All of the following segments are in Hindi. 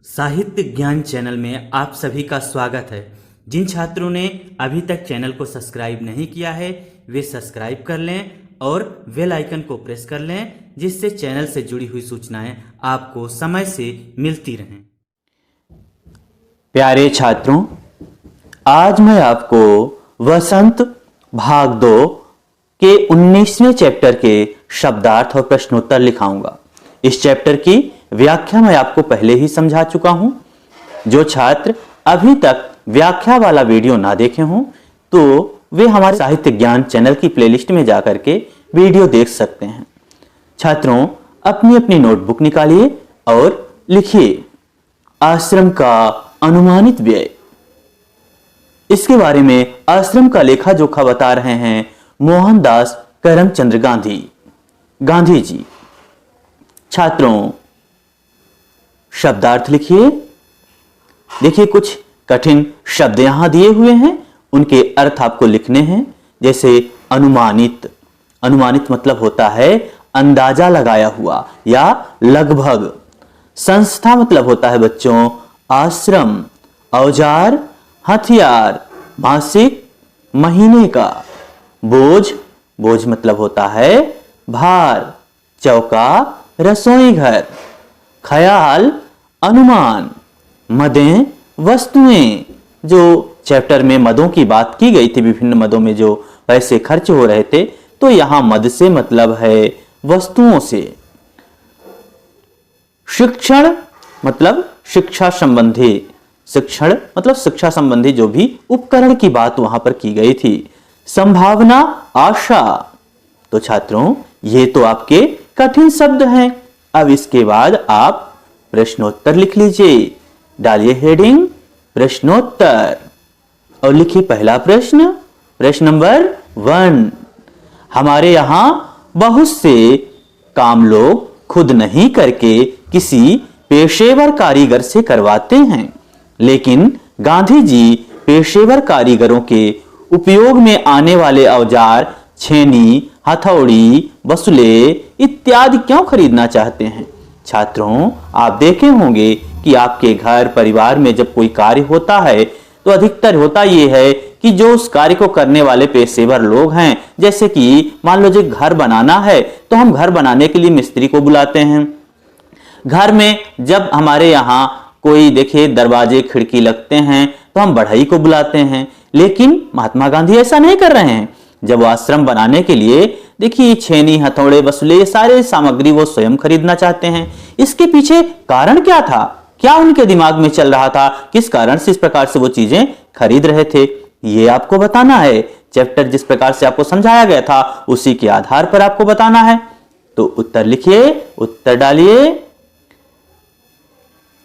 साहित्य ज्ञान चैनल में आप सभी का स्वागत है। जिन छात्रों ने अभी तक चैनल को सब्सक्राइब नहीं किया है वे सब्सक्राइब कर लें और बेल आइकन को प्रेस कर लें, जिससे चैनल से जुड़ी हुई सूचनाएं आपको समय से मिलती रहें। प्यारे छात्रों, आज मैं आपको वसंत भाग 2 के 19वें चैप्टर के शब्दार्थ और प्रश्नोत्तर लिखाऊंगा। इस चैप्टर की व्याख्या मैं आपको पहले ही समझा चुका हूं। जो छात्र अभी तक व्याख्या वाला वीडियो ना देखे हों तो वे हमारे साहित्य ज्ञान चैनल की प्लेलिस्ट में जाकर के वीडियो देख सकते हैं। छात्रों, अपनी अपनी नोटबुक निकालिए और लिखिए आश्रम का अनुमानित व्यय। इसके बारे में आश्रम का लेखा जोखा बता रहे हैं मोहनदास करमचंद गांधी जी। छात्रों, शब्दार्थ लिखिए। देखिए, कुछ कठिन शब्द यहां दिए हुए हैं, उनके अर्थ आपको लिखने हैं। जैसे अनुमानित, अनुमानित मतलब होता है अंदाजा लगाया हुआ या लगभग। संस्था मतलब होता है बच्चों आश्रम। औजार, हथियार, मासिक, महीने का। बोझ, बोझ मतलब होता है भार। चौका, रसोई घर। ख्याल, अनुमान। मदें, वस्तुएं। जो चैप्टर में मदों की बात की गई थी, विभिन्न मदों में जो पैसे खर्च हो रहे थे, तो यहां मद से मतलब है वस्तुओं से। शिक्षण मतलब शिक्षा संबंधी, शिक्षण मतलब शिक्षा संबंधी जो भी उपकरण की बात वहां पर की गई थी। संभावना, आशा। तो छात्रों, ये तो आपके कठिन शब्द हैं। अब इसके बाद आप प्रश्नोत्तर लिख लीजिए। डालिए हेडिंग प्रश्नोत्तर और लिखिए पहला प्रश्न, प्रश्न नंबर 1। हमारे यहां बहुत से काम लोग खुद नहीं करके किसी पेशेवर कारीगर से करवाते हैं, लेकिन गांधी जी पेशेवर कारीगरों के उपयोग में आने वाले औजार छेनी, हथौड़ी, बसुले इत्यादि क्यों खरीदना चाहते हैं? छात्रों, आप देखे होंगे कि आपके घर परिवार में जब कोई कार्य होता है तो अधिकतर होता यह है कि जो उस कार्य को करने वाले पेशेवर लोग हैं, जैसे कि मान लो जो घर बनाना है तो हम घर बनाने के लिए मिस्त्री को बुलाते हैं। घर में जब हमारे यहाँ कोई देखिए दरवाजे खिड़की लगते हैं तो हम बढ़ई को बुलाते हैं, लेकिन महात्मा गांधी ऐसा नहीं कर रहे हैं। जब वो आश्रम बनाने के लिए देखिए छेनी, हथौड़े, बसुले ये सारे सामग्री वो स्वयं खरीदना चाहते हैं। इसके पीछे कारण क्या था? क्या उनके दिमाग में चल रहा था? किस कारण से इस प्रकार से वो चीजें खरीद रहे थे? ये आपको बताना है। चैप्टर जिस प्रकार से आपको समझाया गया था उसी के आधार पर आपको बताना है। तो उत्तर लिखिए, उत्तर डालिए।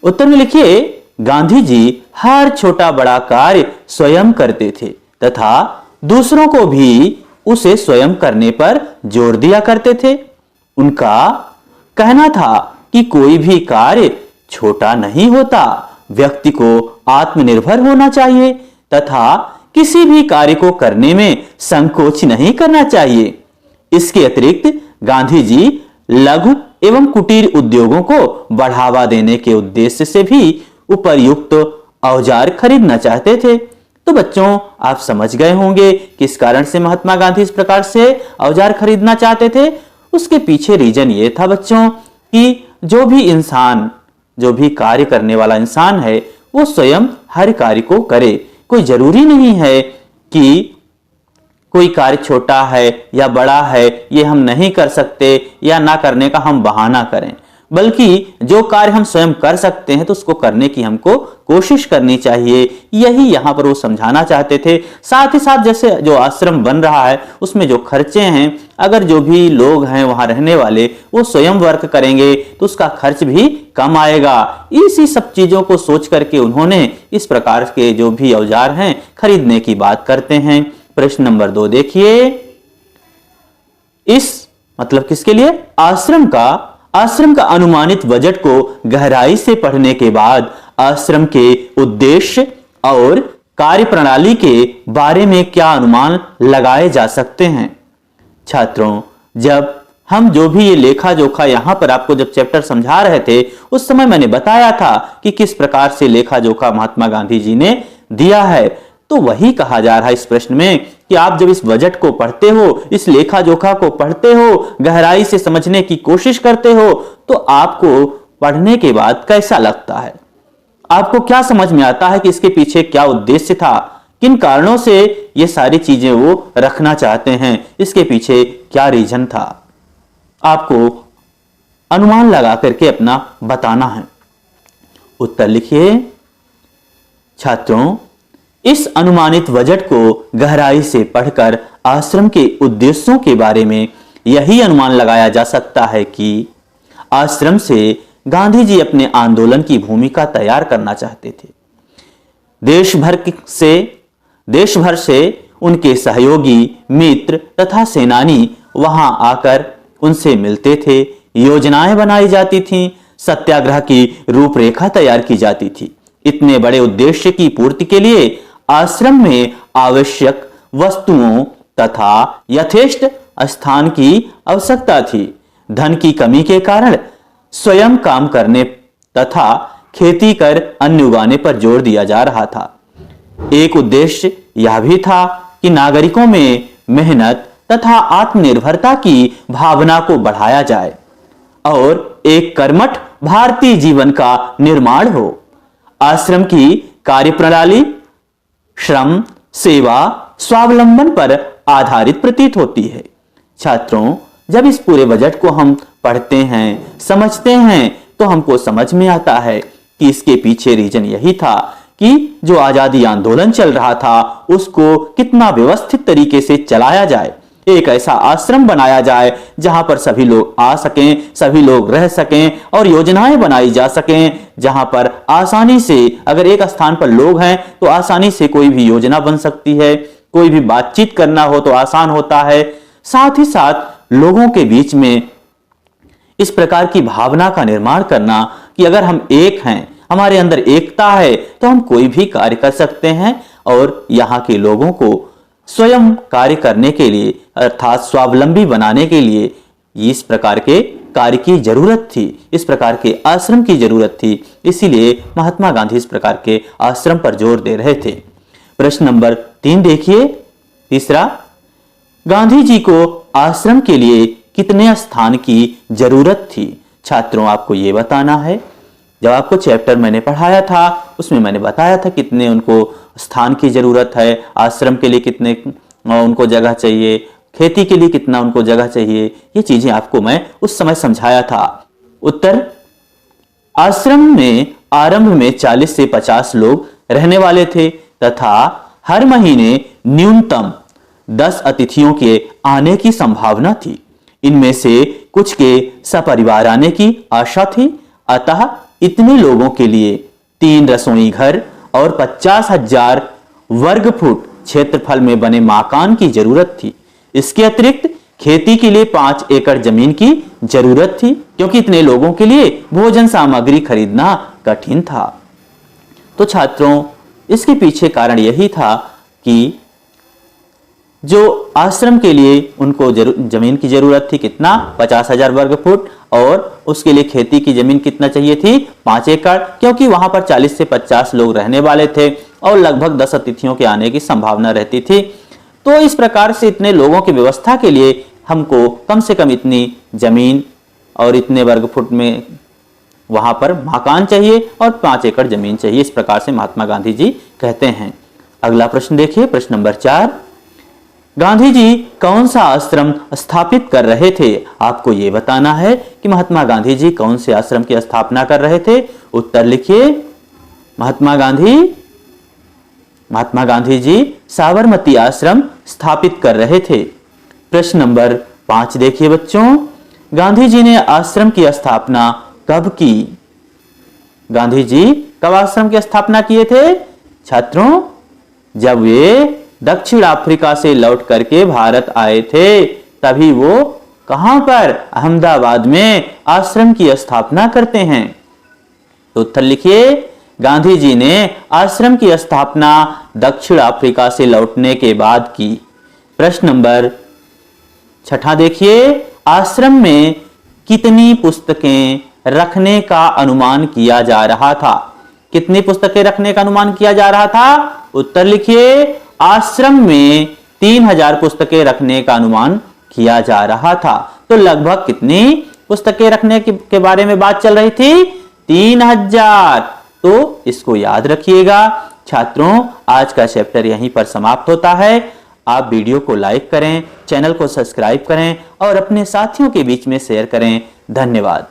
उत्तर में लिखिए गांधी जी हर छोटा बड़ा कार्य स्वयं करते थे तथा दूसरों को भी उसे स्वयं करने पर जोर दिया करते थे। उनका कहना था कि कोई भी कार्य छोटा नहीं होता, व्यक्ति को आत्मनिर्भर होना चाहिए तथा किसी भी कार्य को करने में संकोच नहीं करना चाहिए। इसके अतिरिक्त गांधी जी लघु एवं कुटीर उद्योगों को बढ़ावा देने के उद्देश्य से भी उपर्युक्त औजार खरीदना चाहते थे। तो बच्चों, आप समझ गए होंगे किस कारण से महात्मा गांधी इस प्रकार से औजार खरीदना चाहते थे। उसके पीछे रीजन ये था बच्चों कि जो भी इंसान, जो भी कार्य करने वाला इंसान है वो स्वयं हर कार्य को करे। कोई जरूरी नहीं है कि कोई कार्य छोटा है या बड़ा है ये हम नहीं कर सकते या ना करने का हम बहाना करें, बल्कि जो कार्य हम स्वयं कर सकते हैं तो उसको करने की हमको कोशिश करनी चाहिए। यही यहां पर वो समझाना चाहते थे। साथ ही साथ जैसे जो आश्रम बन रहा है उसमें जो खर्चे हैं, अगर जो भी लोग हैं वहां रहने वाले वो स्वयं वर्क करेंगे तो उसका खर्च भी कम आएगा। इसी सब चीजों को सोच करके उन्होंने इस प्रकार के जो भी औजार हैं खरीदने की बात करते हैं। प्रश्न नंबर 2 देखिए। इस मतलब किसके लिए? आश्रम का अनुमानित बजट को गहराई से पढ़ने के बाद आश्रम के उद्देश्य और कार्यप्रणाली के बारे में क्या अनुमान लगाए जा सकते हैं? छात्रों, जब हम जो भी ये लेखा जोखा यहां पर आपको जब चैप्टर समझा रहे थे उस समय मैंने बताया था कि किस प्रकार से लेखा जोखा महात्मा गांधी जी ने दिया है। तो वही कहा जा रहा है इस प्रश्न में कि आप जब इस बजट को पढ़ते हो, इस लेखा जोखा को पढ़ते हो, गहराई से समझने की कोशिश करते हो, तो आपको पढ़ने के बाद कैसा लगता है? आपको क्या समझ में आता है कि इसके पीछे क्या उद्देश्य था, किन कारणों से ये सारी चीजें वो रखना चाहते हैं, इसके पीछे क्या रीजन था? आपको अनुमान लगा करके अपना बताना है। उत्तर लिखिए। छात्रों, इस अनुमानित बजट को गहराई से पढ़कर आश्रम के उद्देश्यों के बारे में यही अनुमान लगाया जा सकता है कि आश्रम से गांधी जी अपने आंदोलन की भूमिका तैयार करना चाहते थे। देश भर से उनके सहयोगी, मित्र तथा सेनानी वहां आकर उनसे मिलते थे, योजनाएं बनाई जाती थीं, सत्याग्रह की रूपरेखा तैयार की जाती थी। इतने बड़े उद्देश्य की पूर्ति के लिए आश्रम में आवश्यक वस्तुओं तथा यथेष्ट स्थान की आवश्यकता थी। धन की कमी के कारण स्वयं काम करने तथा खेती कर अन्न उगाने पर जोर दिया जा रहा था। एक उद्देश्य यह भी था कि नागरिकों में मेहनत तथा आत्मनिर्भरता की भावना को बढ़ाया जाए और एक कर्मठ भारतीय जीवन का निर्माण हो। आश्रम की कार्यप्रणाली श्रम, सेवा, स्वावलंबन पर आधारित प्रतीत होती है। छात्रों, जब इस पूरे बजट को हम पढ़ते हैं, समझते हैं, तो हमको समझ में आता है कि इसके पीछे रीजन यही था कि जो आजादी आंदोलन चल रहा था उसको कितना व्यवस्थित तरीके से चलाया जाए। एक ऐसा आश्रम बनाया जाए जहां पर सभी लोग आ सकें, सभी लोग रह सकें और योजनाएं बनाई जा सकें, जहां पर आसानी से अगर एक स्थान पर लोग हैं तो आसानी से कोई भी योजना बन सकती है, कोई भी बातचीत करना हो तो आसान होता है। साथ ही साथ लोगों के बीच में इस प्रकार की भावना का निर्माण करना कि अगर हम एक हैं, हमारे अंदर एकता है, तो हम कोई भी कार्य कर सकते हैं और यहाँ के लोगों को स्वयं कार्य करने के लिए अर्थात स्वावलंबी बनाने के लिए इस प्रकार के कार्य की जरूरत थी, इस प्रकार के आश्रम की जरूरत थी। इसीलिए महात्मा गांधी इस प्रकार के आश्रम पर जोर दे रहे थे। प्रश्न नंबर 3 देखिए। तीसरा, गांधी जी को आश्रम के लिए कितने स्थान की जरूरत थी? छात्रों, आपको यह बताना है। जब आपको चैप्टर मैंने पढ़ाया था उसमें मैंने बताया था कितने उनको स्थान की जरूरत है, आश्रम के लिए कितने उनको जगह चाहिए, खेती के लिए कितना उनको जगह चाहिए, ये चीजें आपको मैं उस समय समझाया था। उत्तर, आश्रम में आरंभ में 40 से 50 लोग रहने वाले थे तथा हर महीने न्यूनतम 10 अतिथियों के आने की संभावना थी। इनमें से कुछ के सपरिवार आने की आशा थी। अतः इतने लोगों के लिए 3 रसोई घर और 50,000 वर्ग फुट क्षेत्रफल में बने मकान की जरूरत थी। इसके अतिरिक्त खेती के लिए 5 एकड़ जमीन की जरूरत थी, क्योंकि इतने लोगों के लिए भोजन सामग्री खरीदना कठिन था। तो छात्रों, इसके पीछे कारण यही था कि जो आश्रम के लिए उनको जमीन की जरूरत थी कितना, 50,000 वर्ग फुट, और उसके लिए खेती की जमीन कितना चाहिए थी, 5 एकड़, क्योंकि वहां पर 40 से 50 लोग रहने वाले थे और लगभग 10 अतिथियों के आने की संभावना रहती थी। तो इस प्रकार से इतने लोगों की व्यवस्था के लिए हमको कम से कम इतनी जमीन और इतने वर्ग फुट में वहां पर मकान चाहिए और 5 एकड़ जमीन चाहिए। इस प्रकार से महात्मा गांधी जी कहते हैं। अगला प्रश्न देखिए, प्रश्न नंबर 4। गांधी जी कौन सा आश्रम स्थापित कर रहे थे? आपको यह बताना है कि महात्मा गांधी जी कौन से आश्रम की स्थापना कर रहे थे। उत्तर लिखिए। महात्मा गांधी जी साबरमती आश्रम स्थापित कर रहे थे। प्रश्न नंबर 5 देखिए बच्चों। गांधी जी ने आश्रम की स्थापना कब की? गांधी जी कब आश्रम की स्थापना किए थे? छात्रों, जब वे दक्षिण अफ्रीका से लौट करके भारत आए थे, तभी वो कहां पर, अहमदाबाद में आश्रम की स्थापना करते हैं। तो उत्तर लिखिए। गांधी जी ने आश्रम की स्थापना दक्षिण अफ्रीका से लौटने के बाद की। प्रश्न नंबर 6 देखिए। आश्रम में कितनी पुस्तकें रखने का अनुमान किया जा रहा था? कितनी पुस्तकें रखने का अनुमान किया जा रहा था? उत्तर लिखिए, आश्रम में 3000 पुस्तकें रखने का अनुमान किया जा रहा था। तो लगभग कितनी पुस्तकें रखने के बारे में बात चल रही थी? 3000। तो इसको याद रखिएगा। छात्रों, आज का चैप्टर यहीं पर समाप्त होता है। आप वीडियो को लाइक करें, चैनल को सब्सक्राइब करें और अपने साथियों के बीच में शेयर करें। धन्यवाद।